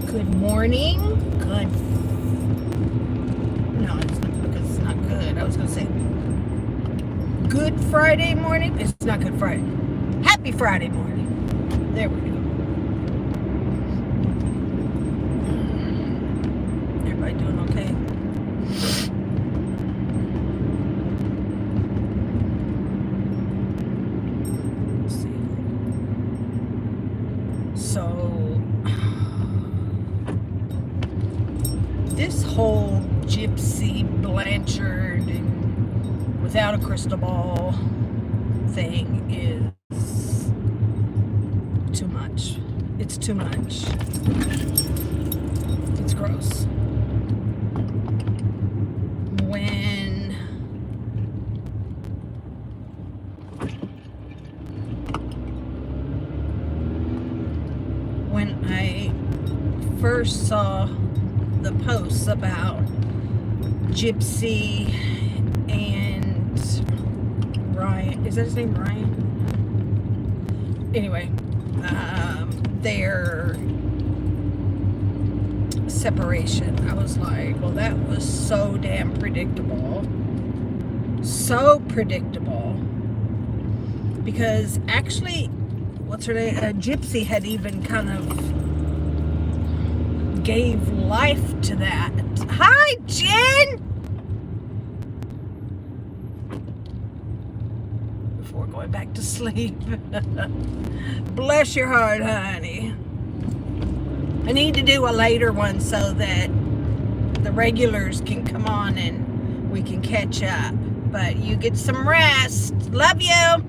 Good morning. Good. No, it's not because it's not good. I was going to say Good Friday morning. It's not Good Friday. Happy Friday morning. There we go. Everybody doing okay? Let's see. So, this whole Gypsy Blanchard and without a crystal ball thing is too much. It's too much. It's gross. When I first saw the posts about Gypsy and Ryan, is that his name, Ryan? Anyway, their separation, I was like, well, that was so damn predictable. So predictable. Because actually, what's her name? Gypsy had even kind of gave life to that. Hi, Jen! Before going back to sleep. Bless your heart, honey. I need to do a later one so that the regulars can come on and we can catch up. But you get some rest. Love you.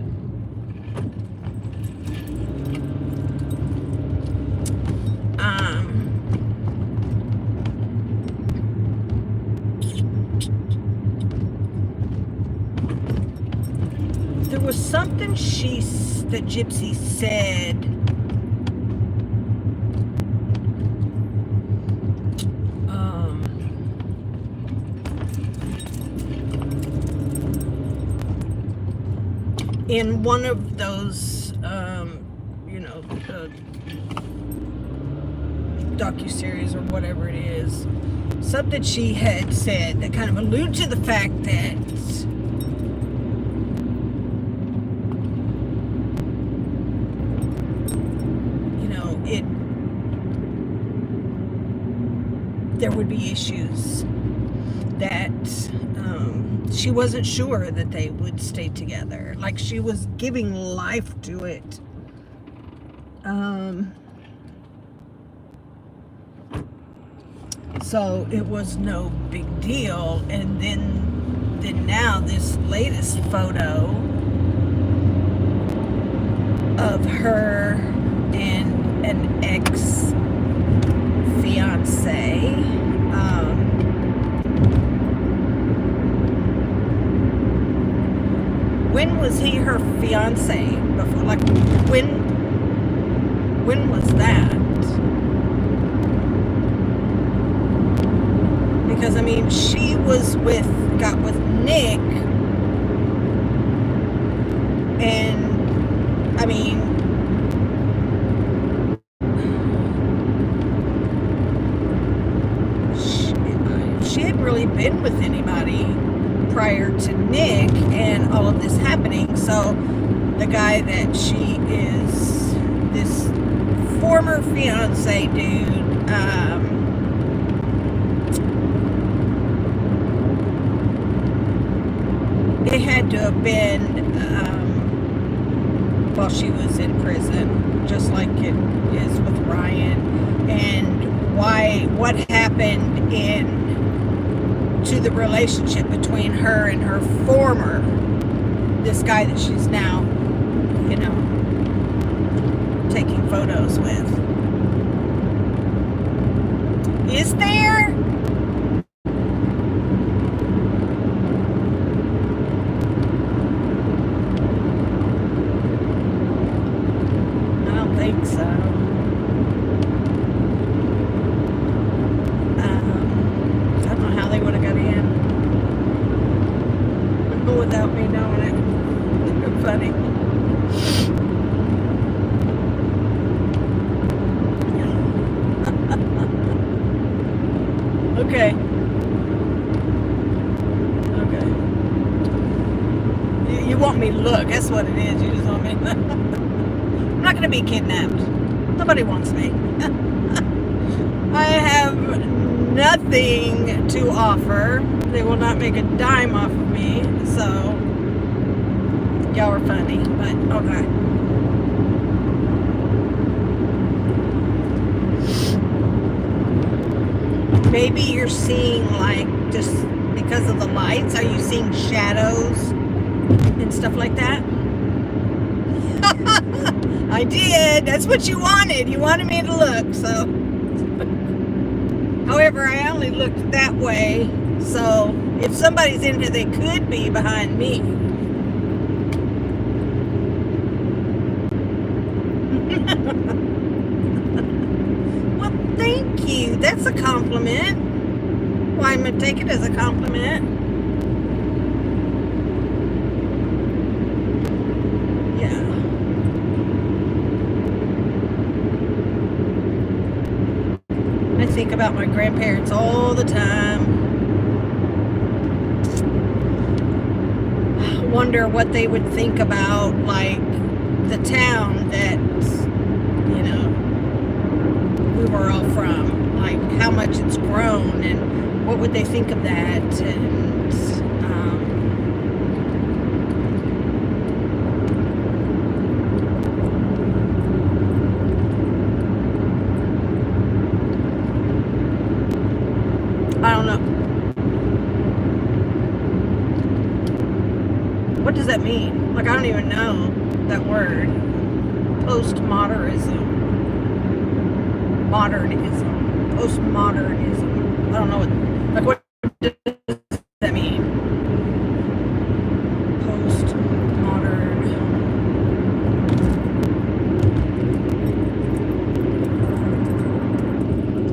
There was something that Gypsy said in one of those docuseries or whatever it is, something she had said that kind of alluded to the fact that there would be issues, that she wasn't sure that they would stay together. Like, she was giving life to it. So it was no big deal. And then now this latest photo of her and an ex-fiance. When was he her fiance before? Like, when was that? Because, I mean, she was got with Nick, and, I mean, she hadn't really been with anybody prior to Nick and all of this happening. So the guy that she is, this former fiance dude, it had to have been while she was in prison, just like it is with Ryan. And what happened to the relationship between her and her former, this guy that she's now, taking photos with. Is there? I don't think so. I don't know how they would have got in without me knowing it. Funny. Okay. Okay. You want me to look. That's what it is. You just want me. I'm not going to be kidnapped. Nobody wants me. I have nothing to offer. They will not make a dime off of me. So, y'all are funny. But, okay. Maybe you're seeing, like, just because of the lights, are you seeing shadows and stuff like that? I did. That's what you wanted. You wanted me to look, so. However, I only looked that way, so if somebody's in here, they could be behind me. Thank you. That's a compliment. Well, I'm going to take it as a compliment. Yeah. I think about my grandparents all the time. I wonder what they would think about, like, the town that, you know, we were all from, like how much it's grown, and what would they think of that, and I don't know. What does that mean? Like, I don't even know that word. Postmodernism. Modernism. Postmodernism. I don't know what does that mean? Postmodern.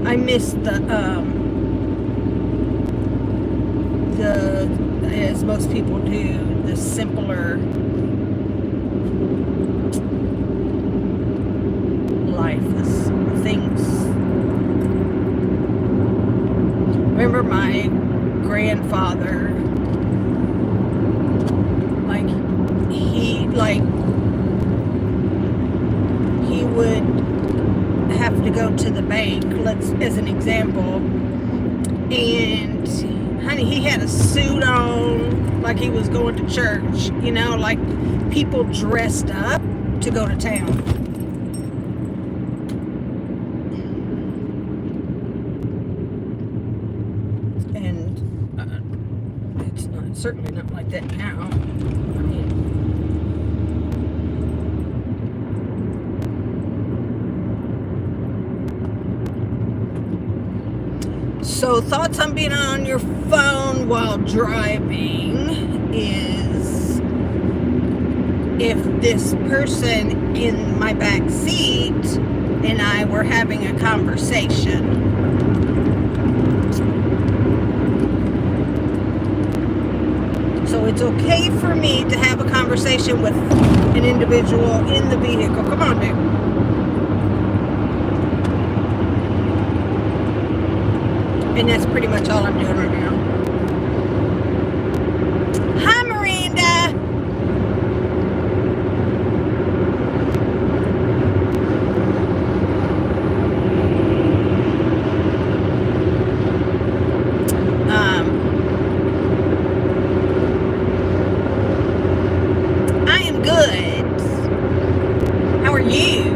I missed the as most people do, the simpler life, the things. Remember my grandfather, he would have to go to the bank, as an example, and honey, he had a suit on, like he was going to church, you know, like people dressed up to go to town. And it's certainly not like that now. I mean, so thoughts on being on your phone while driving is, if this person in my back seat and I were having a conversation. So it's okay for me to have a conversation with an individual in the vehicle. Come on, dude. And that's pretty much all I'm doing right now. Hi, Miranda. I am good. How are you?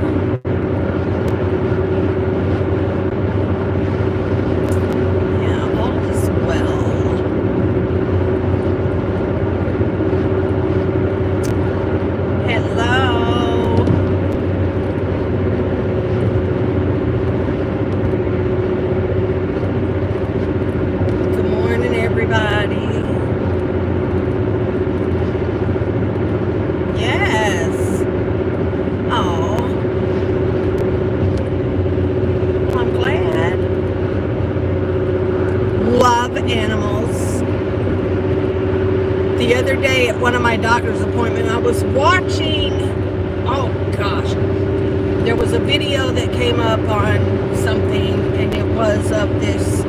Animals. The other day at one of my doctor's appointments, I was watching, oh gosh, there was a video that came up on something, and it was of this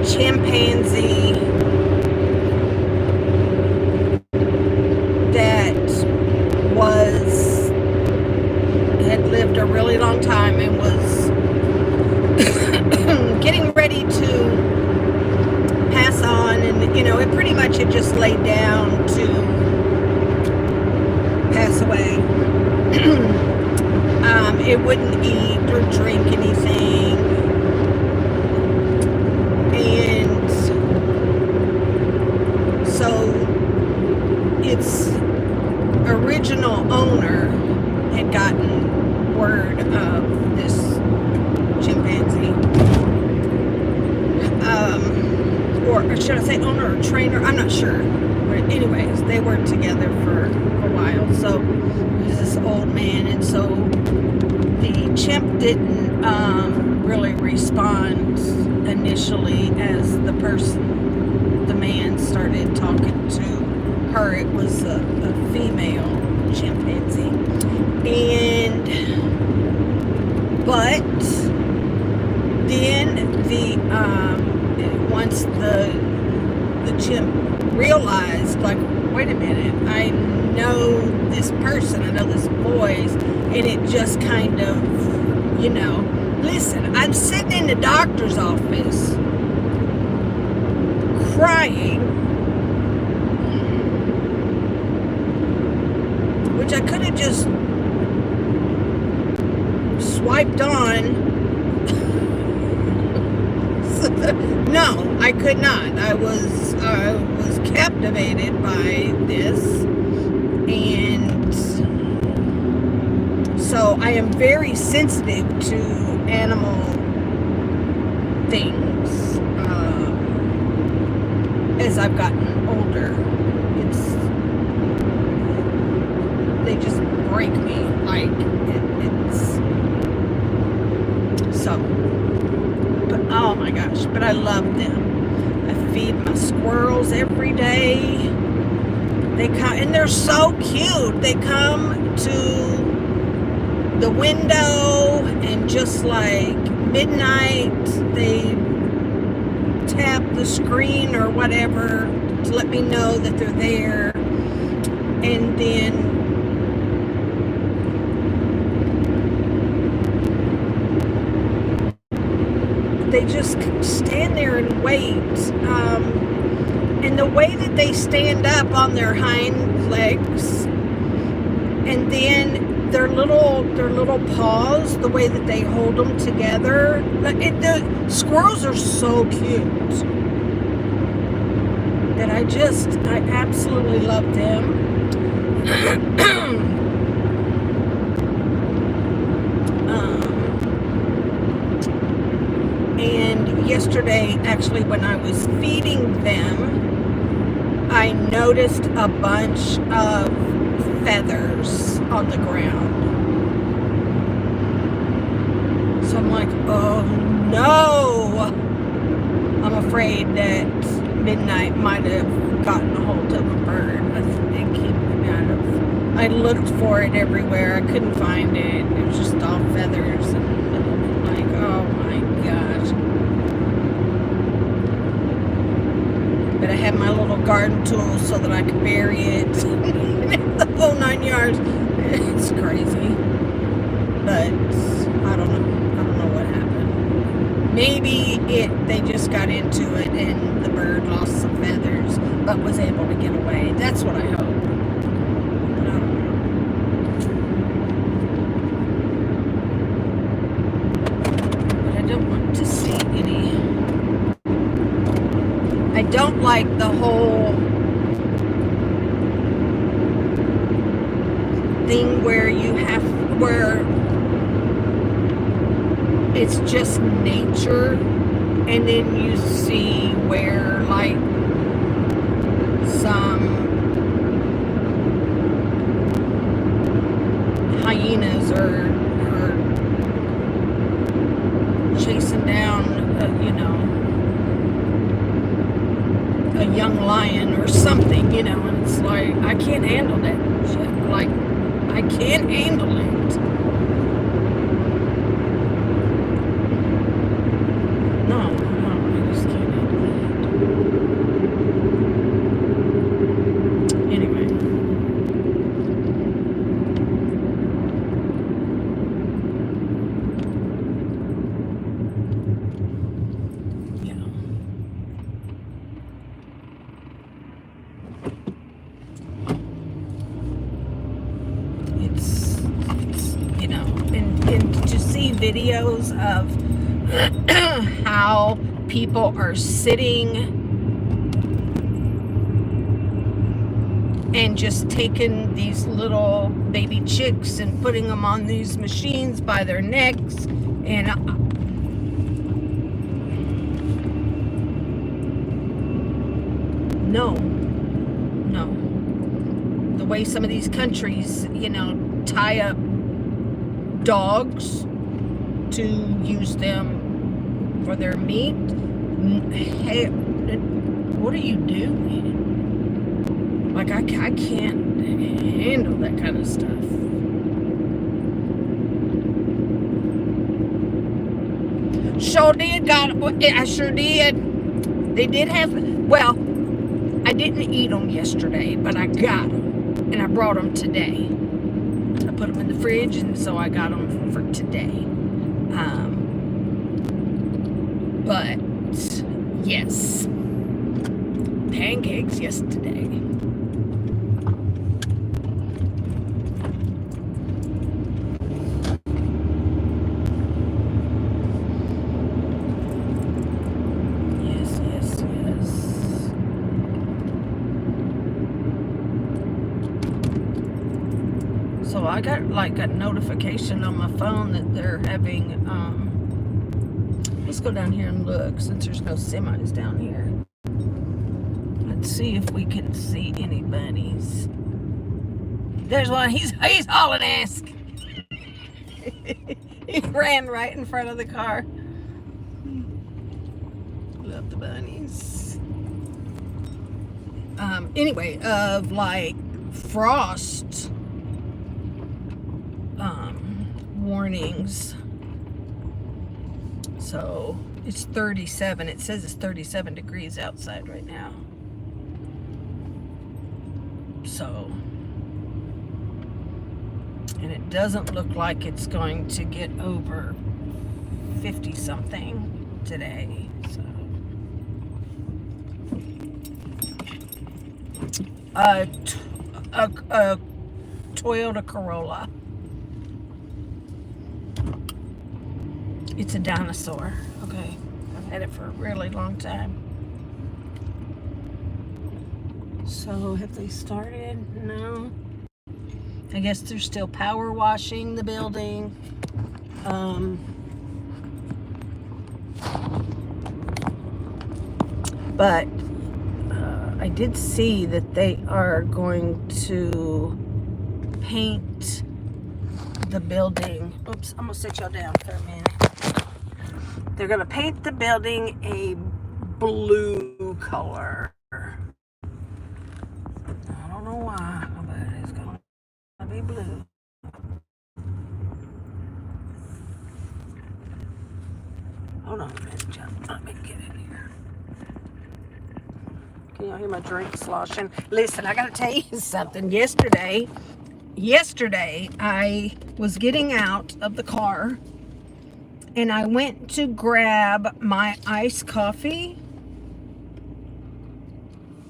chimpanzee that had lived a really long time and was getting ready to pass on, and it pretty much had just laid down to pass away. It wouldn't eat or drink anything, and so its original owner had gotten word of this chimpanzee, or should I say owner or trainer, I'm not sure, but anyways, they were together for a while. So he was this old man, and so the chimp didn't really respond initially as the man started talking to her. It was a female chimpanzee, but then once the chimp realized, like, wait a minute, I know this person, I know this voice, and it just kind of, listen, I'm sitting in the doctor's office crying, which I could have just swiped on. No, I could not. I was captivated by this, and so I am very sensitive to animal things. As I've gotten older, they just break me. Like but oh my gosh, but I love them. I feed my squirrels every day. They come, and they're so cute. They come to the window, and just like midnight, they tap the screen or whatever to let me know that they're there. And then they just stand there and wait. And the way that they stand up on their hind legs, and then their little paws, the way that they hold them together. The squirrels are so cute that I absolutely love them. And yesterday, actually, when I was feeding them, I noticed a bunch of feathers on the ground. So I'm like, oh no! I'm afraid that midnight might have gotten a hold of a bird. I think he might have. I looked for it everywhere. I couldn't find it. It was just all feathers. And I'm like, oh my gosh. But I had my little garden tool so that I could bury it. The whole 9 yards. It's crazy. But I don't know what happened. Maybe they just got into it and the bird lost some feathers but was able to get away. That's what I hope. But I don't know. But I don't want to see any. I don't like the whole thing where it's just nature, and then you see where like some hyenas are chasing down a young lion or something, and it's like, I can't handle that shit. Like, I can't handle it. No, I just can't handle and to see videos of how people are sitting and just taking these little baby chicks and putting them on these machines by their necks, and no, the way some of these countries, tie up dogs to use them for their meat. Hey, what are you doing? Like, I can't handle that kind of stuff. Sure did, I sure did. They did have, well, I didn't eat them yesterday, but I got them, and I brought them today. I put them in the fridge, and so I got them for today. But, yes, pancakes yesterday. So I got like a notification on my phone that they're having, let's go down here and look since there's no semis down here. Let's see if we can see any bunnies. There's one, he's hauling ass. He ran right in front of the car. Love the bunnies. Anyway, of like frost warnings. So it's 37. It says it's 37 degrees outside right now. So, and it doesn't look like it's going to get over 50 something today. So, a Toyota Corolla. It's a dinosaur. Okay, I've had it for a really long time. So have they started? No. I guess they're still power washing the building. But I did see that they are going to paint the building. Oops, I'm gonna sit y'all down for a minute. They're gonna paint the building a blue color. I don't know why, but it's gonna be blue. Hold on a minute, John. Let me get in here. Can y'all hear my drink sloshing? Listen, I gotta tell you something. Yesterday, I was getting out of the car and I went to grab my iced coffee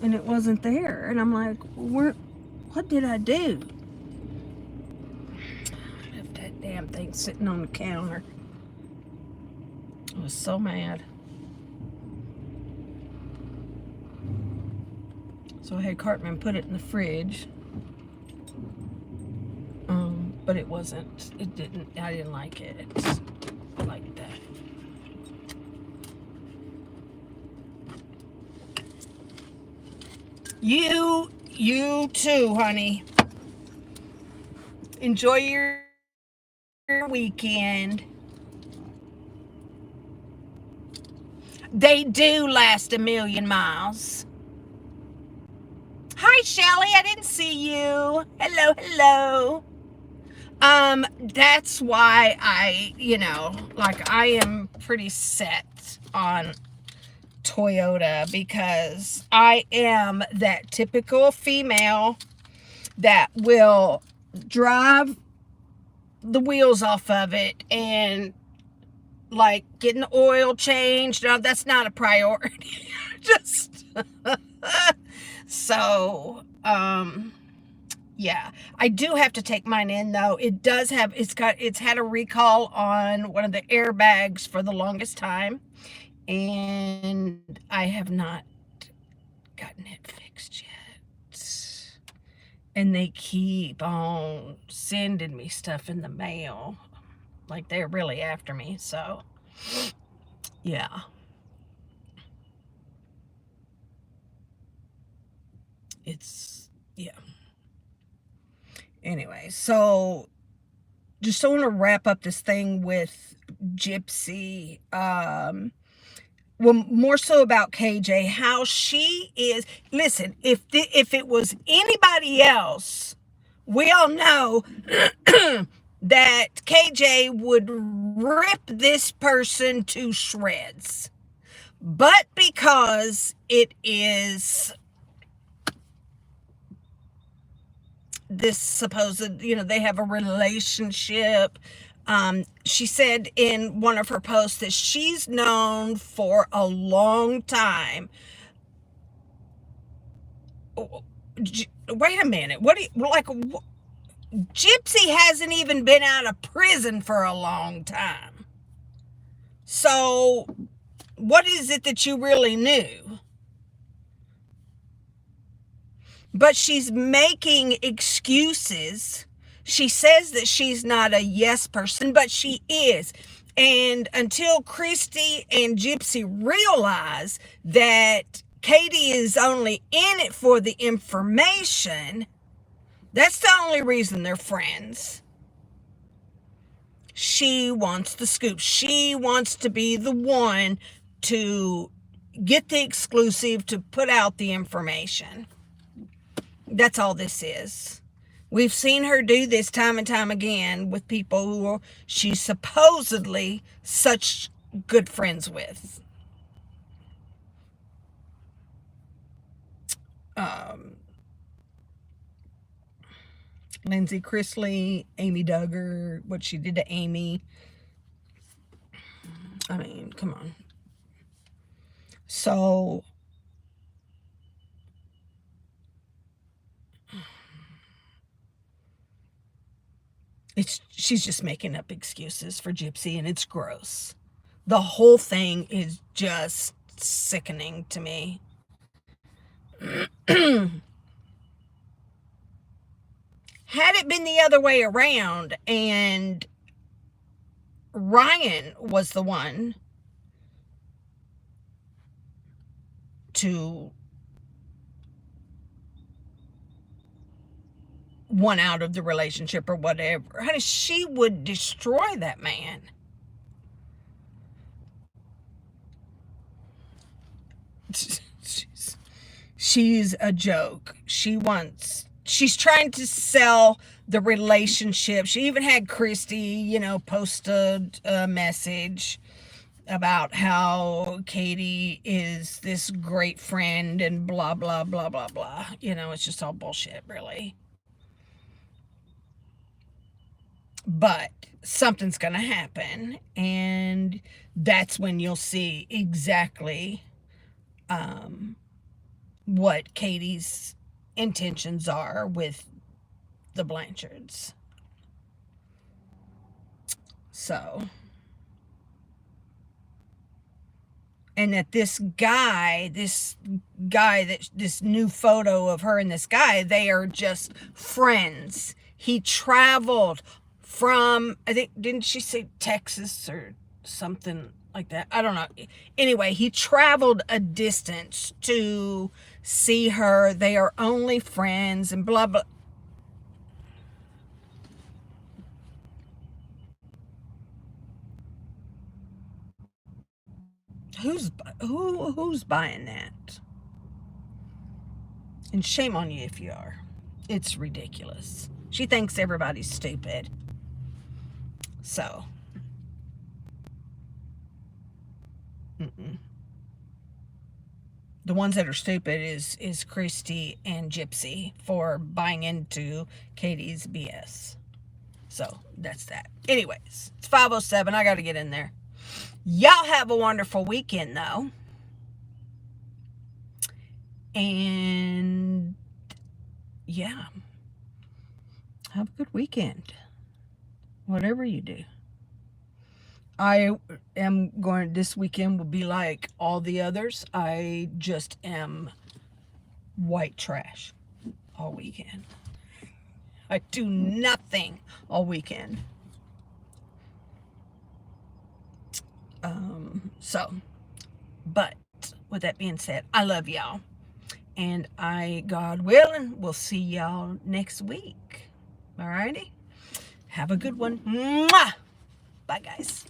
and it wasn't there. And I'm like, what did I do? I left that damn thing sitting on the counter. I was so mad. So I had Cartman put it in the fridge. But it wasn't, I didn't like it. It's like that. You too, honey. Enjoy your weekend. They do last a million miles. Hi, Shelly. I didn't see you. Hello. That's why I am pretty set on Toyota because I am that typical female that will drive the wheels off of it and like getting the oil changed. No, that's not a priority. Just so Yeah, I do have to take mine in though. It's had a recall on one of the airbags for the longest time, and I have not gotten it fixed yet. And they keep on sending me stuff in the mail. Like they're really after me, so yeah. Yeah. Anyway, so just want to wrap up this thing with Gypsy. Well, more so about KJ, how she is. Listen, if it was anybody else, we all know that KJ would rip this person to shreds. But because it is this supposed, they have a relationship. She said in one of her posts that she's known for a long time. Wait a minute. Gypsy hasn't even been out of prison for a long time. So, what is it that you really knew? But she's making excuses. She says that she's not a yes person, but she is. And until Christy and Gypsy realize that Katie is only in it for the information, that's the only reason they're friends. She wants the scoop. She wants to be the one to get the exclusive, to put out the information. That's all this is. We've seen her do this time and time again with people who she's supposedly such good friends with. Lindsay Chrisley, Amy Duggar, what she did to Amy. I mean, come on. So, she's just making up excuses for Gypsy, and it's gross. The whole thing is just sickening to me. Had it been the other way around and Ryan was the one to want out of the relationship or whatever, honey, she would destroy that man. She's a joke. She's trying to sell the relationship. She even had Christy, post a message about how Katie is this great friend and blah, blah, blah, blah, blah. It's just all bullshit, really. But something's going to happen, and that's when you'll see exactly what Katie's intentions are with the Blanchards. So, and that this new photo of her and this guy, they are just friends. He traveled from, I think, didn't she say Texas or something like that? I don't know. Anyway, he traveled a distance to see her. They are only friends and blah, blah. Who's buying that? And shame on you if you are. It's ridiculous. She thinks everybody's stupid. So, the ones that are stupid is Christy and Gypsy for buying into Katie's BS. So, that's that. Anyways, it's 5:07. I got to get in there. Y'all have a wonderful weekend, though. And, yeah. Have a good weekend. Whatever you do. I am going, this weekend will be like all the others. I just am white trash all weekend. I do nothing all weekend. But with that being said, I love y'all. And God willing, will see y'all next week. Alrighty? Have a good one. Mwah! Bye, guys.